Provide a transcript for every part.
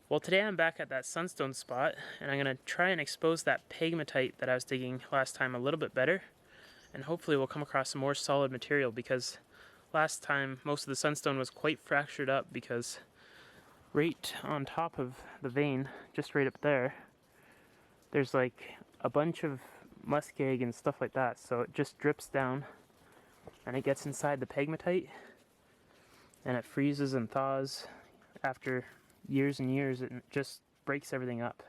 Well, today I'm back at that sunstone spot, and I'm going to try and expose that pegmatite that I was digging last time a little bit better, and hopefully we'll come across some more solid material, because last time most of the sunstone was quite fractured up, because right on top of the vein, just right up there, there's like a bunch of muskeg and stuff like that, so it just drips down and it gets inside the pegmatite and it freezes and thaws. After years and years, it just breaks everything up.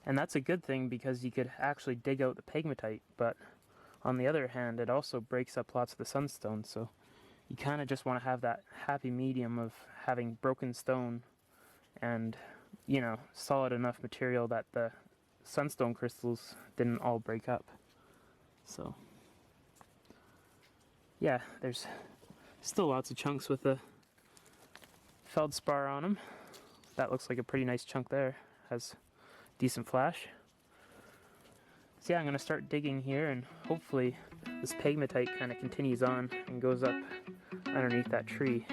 And that's a good thing, because you could actually dig out the pegmatite, but on the other hand, it also breaks up lots of the sunstone, so you kind of just want to have that happy medium of having broken stone and, you know, solid enough material that the sunstone crystals didn't all break up. So yeah, there's still lots of chunks with the feldspar on them. That looks like a pretty nice chunk there. Has decent flash. So yeah, I'm going to start digging here, and hopefully this pegmatite kind of continues on and goes up underneath that tree.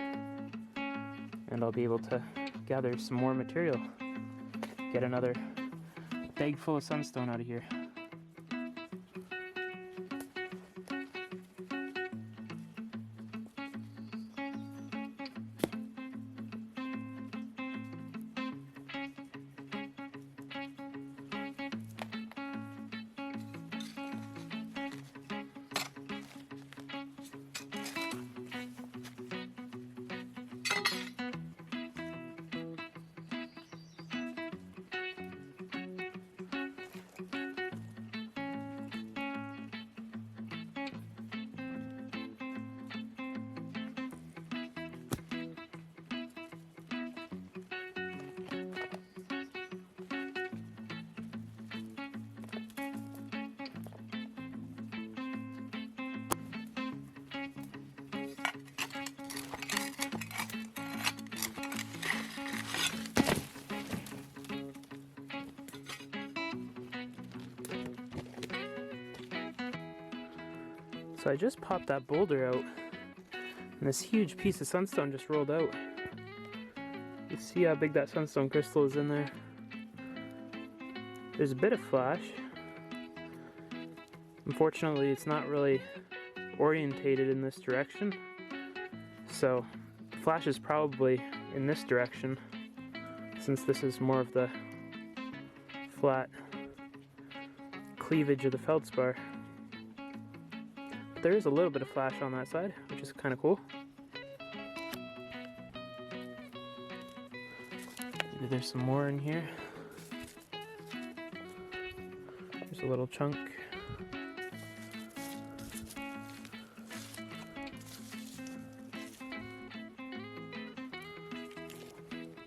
And I'll be able to gather some more material. Get another bag full of sunstone out of here. So I just popped that boulder out, and this huge piece of sunstone just rolled out. You see how big that sunstone crystal is in there? There's a bit of flash. Unfortunately, it's not really orientated in this direction, so the flash is probably in this direction, since this is more of the flat cleavage of the feldspar. There is a little bit of flash on that side, which is kind of cool. Maybe there's some more in here. There's a little chunk.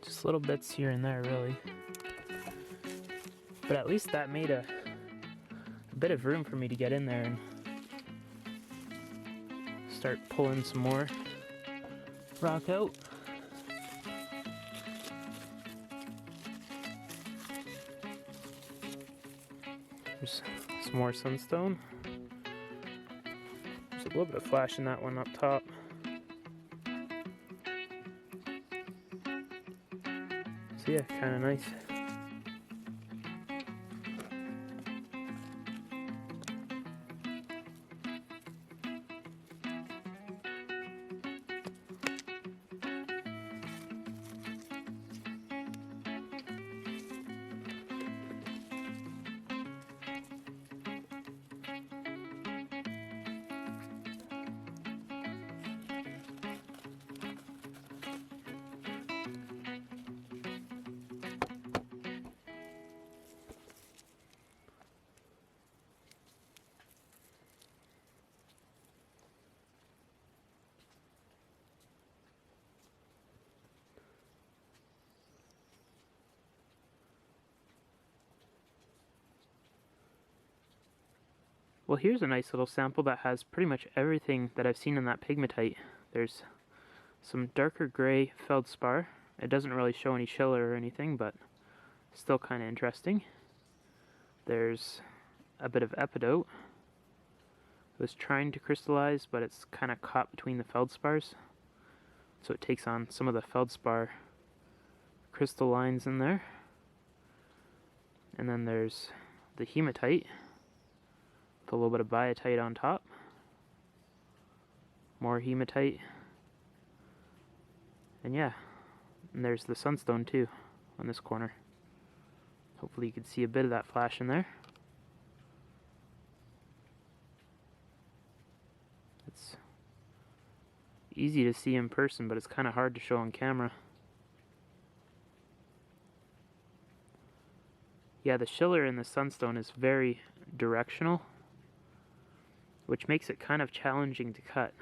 Just little bits here and there, really. But at least that made a bit of room for me to get in there and start pulling some more rock out. There's some more sunstone. There's a little bit of flash in that one up top. So yeah, kind of nice. Well, here's a nice little sample that has pretty much everything that I've seen in that pegmatite. There's some darker gray feldspar. It doesn't really show any schiller or anything, but still kind of interesting. There's a bit of epidote. It was trying to crystallize, but it's kind of caught between the feldspars, so it takes on some of the feldspar crystal lines in there. And then there's the hematite with a little bit of biotite on top. More hematite. And yeah, and there's the sunstone too on this corner. Hopefully you can see a bit of that flash in there. It's easy to see in person, but it's kind of hard to show on camera. Yeah, the schiller in the sunstone is very directional, which makes it kind of challenging to cut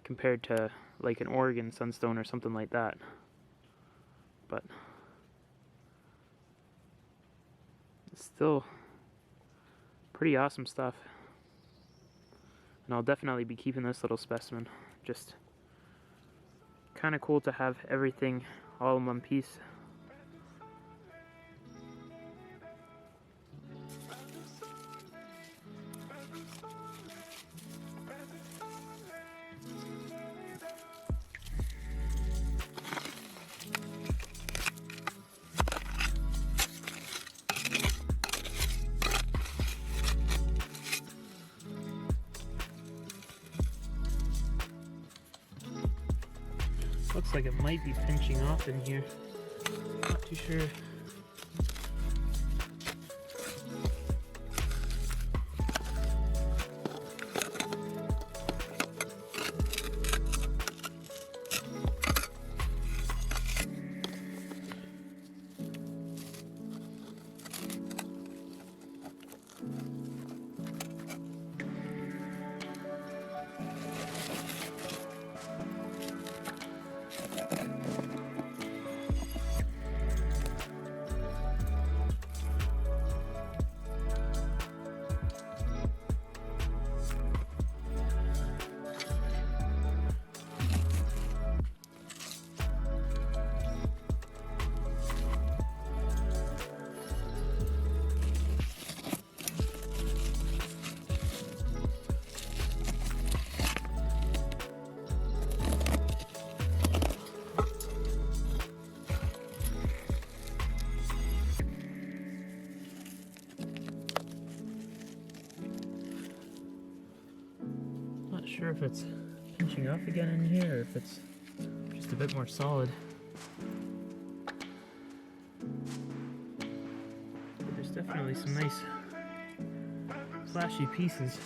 compared to like an Oregon sunstone or something like that. But it's still pretty awesome stuff. And I'll definitely be keeping this little specimen. Just kind of cool to have everything all in one piece. Looks like it might be pinching off in here. Not too sure. Not sure if it's pinching off again in here or if it's just a bit more solid. But there's definitely some nice flashy pieces.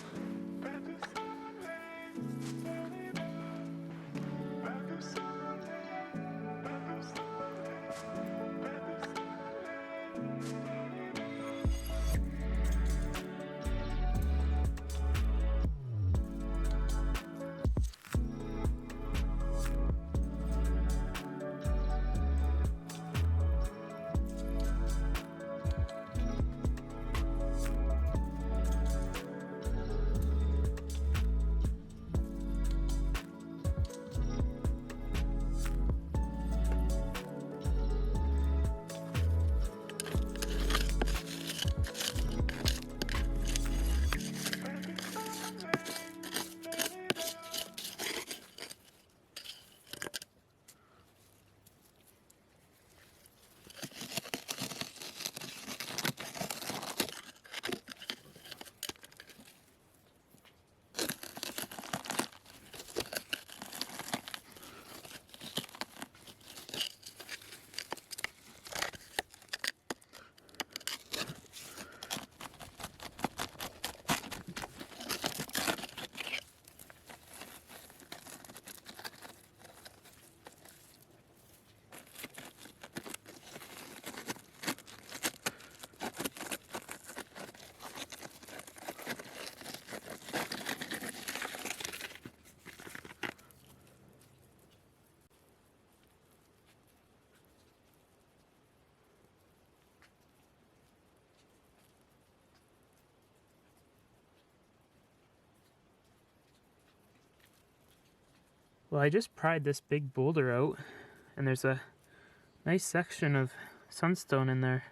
Well, I just pried this big boulder out, and there's a nice section of sunstone in there.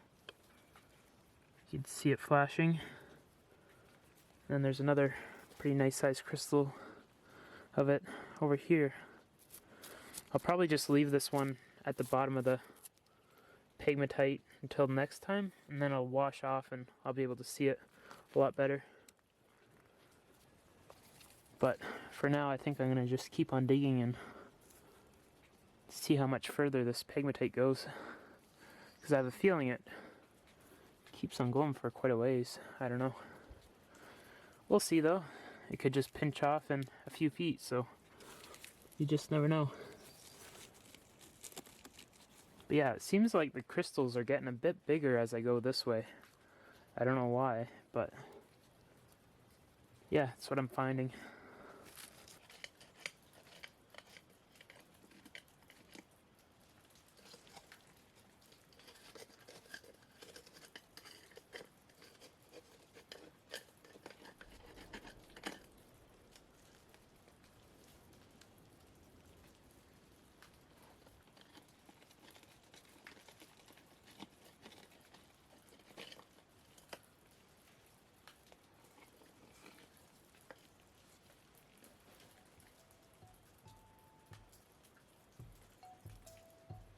You can see it flashing. And there's another pretty nice sized crystal of it over here. I'll probably just leave this one at the bottom of the pegmatite until next time, and then it'll wash off and I'll be able to see it a lot better. But for now, I think I'm going to just keep on digging and see how much further this pegmatite goes, because I have a feeling it keeps on going for quite a ways. I don't know. We'll see though. It could just pinch off in a few feet, so you just never know. But yeah, it seems like the crystals are getting a bit bigger as I go this way. I don't know why, but yeah, that's what I'm finding.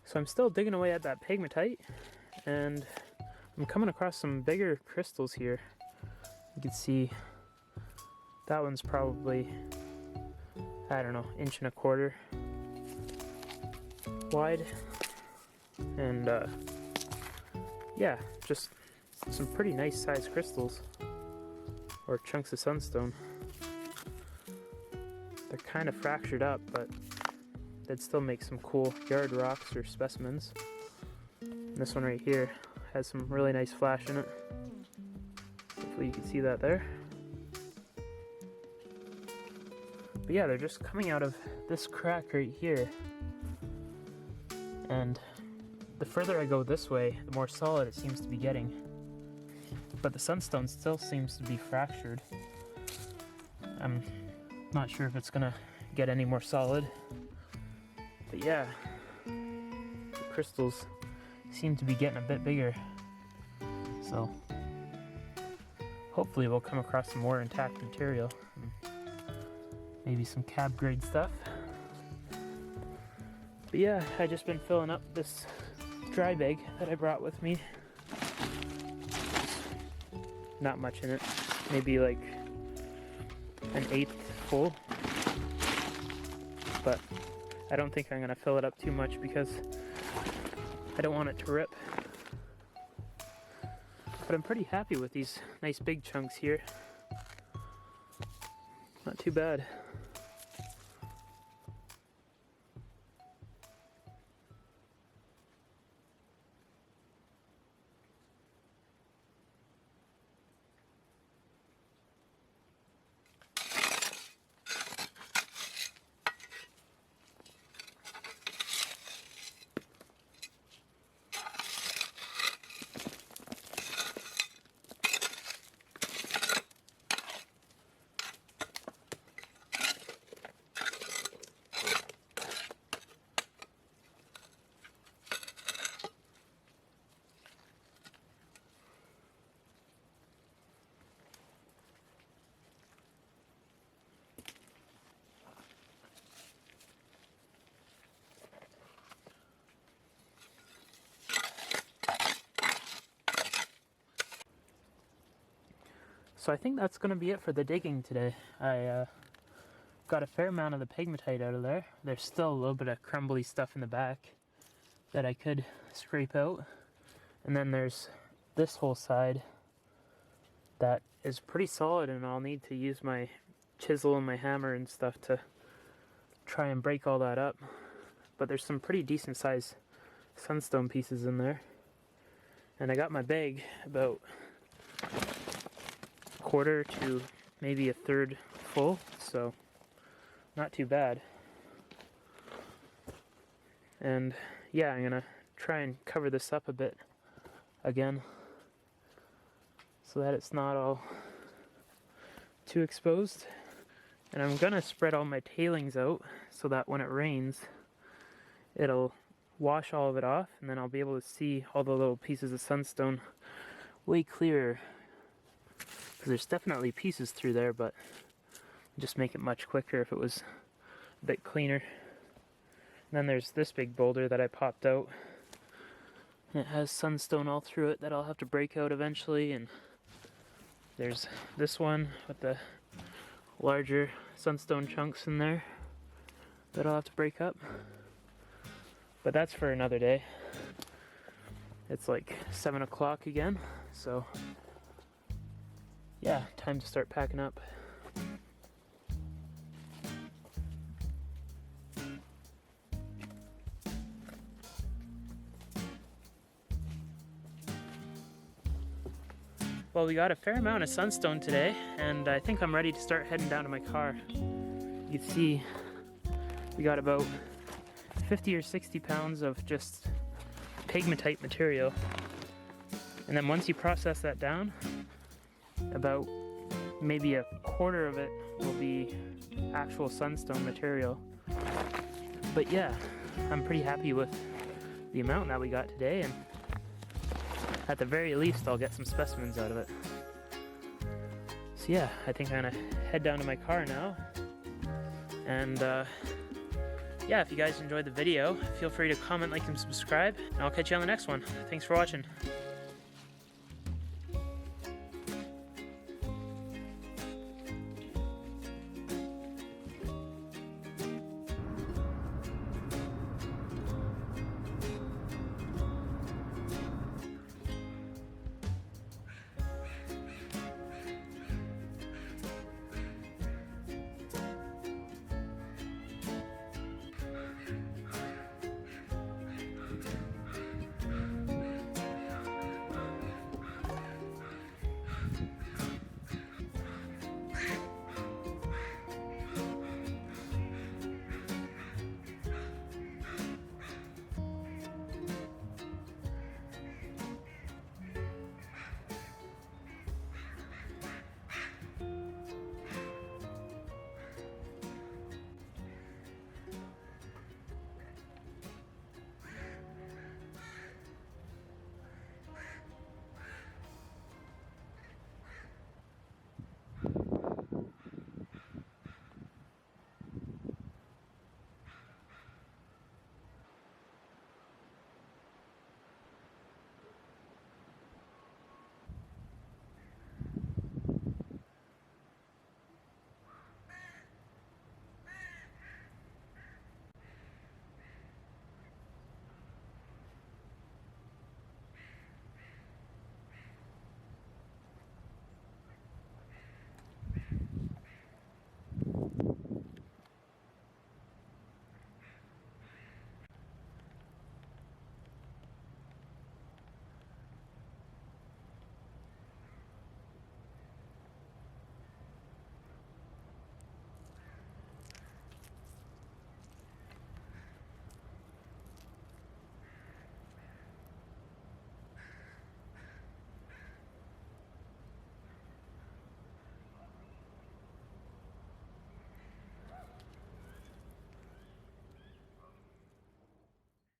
So I'm still digging away at that pegmatite, and I'm coming across some bigger crystals here. You can see that one's probably, I don't know, 1.25 inches wide. And yeah, just some pretty nice sized crystals, or chunks of sunstone. They're kind of fractured up, but they'd still make some cool yard rocks or specimens. And this one right here has some really nice flash in it. Hopefully you can see that there. But yeah, they're just coming out of this crack right here. And the further I go this way, the more solid it seems to be getting. But the sunstone still seems to be fractured. I'm not sure if it's gonna get any more solid. But yeah, the crystals seem to be getting a bit bigger. So hopefully we'll come across some more intact material. Maybe some cab grade stuff. But yeah, I just been filling up this dry bag that I brought with me. Not much in it. Maybe like 1/8 full. But I don't think I'm gonna fill it up too much because I don't want it to rip. But I'm pretty happy with these nice big chunks here. Not too bad. So I think that's going to be it for the digging today. I got a fair amount of the pegmatite out of there. There's still a little bit of crumbly stuff in the back that I could scrape out. And then there's this whole side that is pretty solid, and I'll need to use my chisel and my hammer and stuff to try and break all that up. But there's some pretty decent sized sunstone pieces in there. And I got my bag about 1/4 to maybe 1/3 full, so not too bad. And yeah, I'm gonna try and cover this up a bit again so that it's not all too exposed. And I'm gonna spread all my tailings out so that when it rains it'll wash all of it off, and then I'll be able to see all the little pieces of sunstone way clearer. Because there's definitely pieces through there, but just make it much quicker if it was a bit cleaner. And then there's this big boulder that I popped out. It has sunstone all through it that I'll have to break out eventually, and there's this one with the larger sunstone chunks in there that I'll have to break up. But that's for another day. It's like 7 o'clock again, so yeah, time to start packing up. Well, we got a fair amount of sunstone today, and I think I'm ready to start heading down to my car. You can see we got about 50 or 60 pounds of just pegmatite material. And then once you process that down, about maybe a quarter of it will be actual sunstone material. But yeah, I'm pretty happy with the amount that we got today, and at the very least I'll get some specimens out of it. So yeah, I think I'm gonna head down to my car now. And yeah, if you guys enjoyed the video, feel free to comment, like, and subscribe, and I'll catch you on the next one. Thanks for watching.